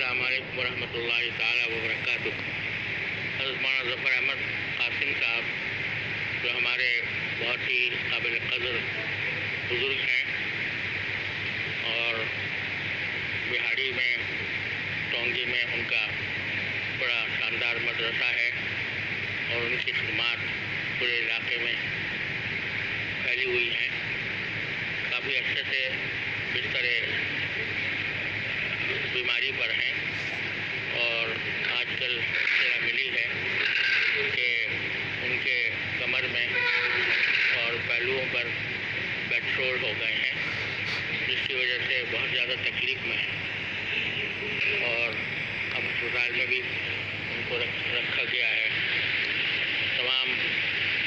السلام علیکم ورحمۃ اللہ تعالیٰ وبرکاتہ۔ حضرت مولانا ظفر احمد قاسم صاحب جو ہمارے بہت ہی قابل قدر بزرگ ہیں اور بہاڑی میں ٹونگی میں ان کا بڑا شاندار مدرسہ ہے اور ان کی خدمات پورے علاقے میں پھیلی ہوئی ہیں۔ کافی عرصے سے بستر بیماری پر ہیں اور آج کل اطلاع ملی ہے کہ ان کے کمر میں اور پہلوؤں پر بیڈ ہو گئے ہیں، جس کی وجہ سے بہت زیادہ تکلیف میں ہیں اور اب اسپتال میں بھی ان کو رکھا گیا ہے۔ تمام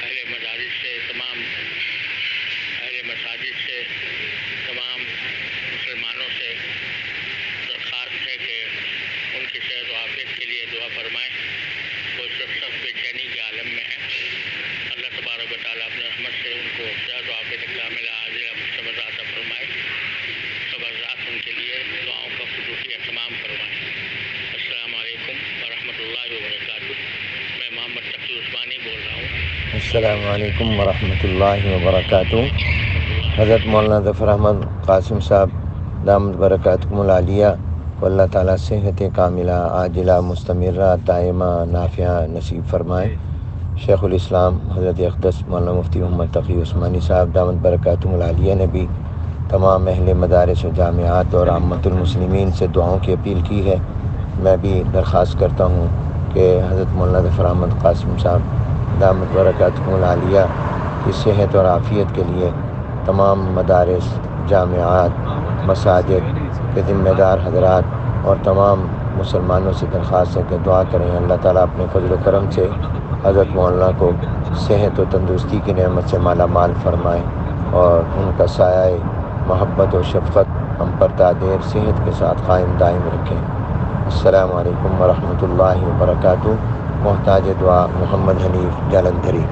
اہل مدارس سے، تمام اہل مساجد سے، تمام مسلمانوں سے درخواست ہے کہ ان کی صحت و عافیت کے لیے دعا فرمائیں۔ وہ سخت بے چینی کے عالم میں ہیں۔ اللہ تبارک و تعالیٰ اپنے رحمت سے ان کو صحت و عافیت کاملہ عاجلہ مستمرہ عطا فرمائے۔ سب حضرات ان کے لیے دعاؤں کا خصوصی اہتمام فرمائیں۔ السلام علیکم ورحمۃ اللہ وبرکاتہ۔ میں محمد تقی عثمانی بول رہا ہوں۔ السلام علیکم ورحمۃ اللہ وبرکاتہ۔ حضرت مولانا ظفر احمد قاسم صاحب دامت برکاتکم العالیہ کو اللہ تعالیٰ صحت کاملہ عاجلہ مستمرہ دائمہ نافعہ نصیب فرمائے۔ شیخ الاسلام حضرت اقدس مولانا مفتی محمد تقی عثمانی صاحب دامت برکاتکم العالیہ نے بھی تمام اہل مدارس و جامعات اور عامۃ المسلمین سے دعاؤں کی اپیل کی ہے۔ میں بھی درخواست کرتا ہوں کہ حضرت مولانا ظفر احمد قاسم صاحب دامت برکاتکم العالیہ کی صحت اور عافیت کے لیے تمام مدارس، جامعات، مساجد کے ذمہ دار حضرات اور تمام مسلمانوں سے درخواست ہے کہ دعا کریں۔ اللہ تعالیٰ اپنے فضل و کرم سے حضرت مولانا کو صحت و تندرستی کی نعمت سے مالا مال فرمائے اور ان کا سایہ محبت و شفقت ہم پر دادیر صحت کے ساتھ قائم دائم رکھیں۔ السلام علیکم ورحمۃ اللہ وبرکاتہ۔ محتاج دعا محمد حنیف جالندھری۔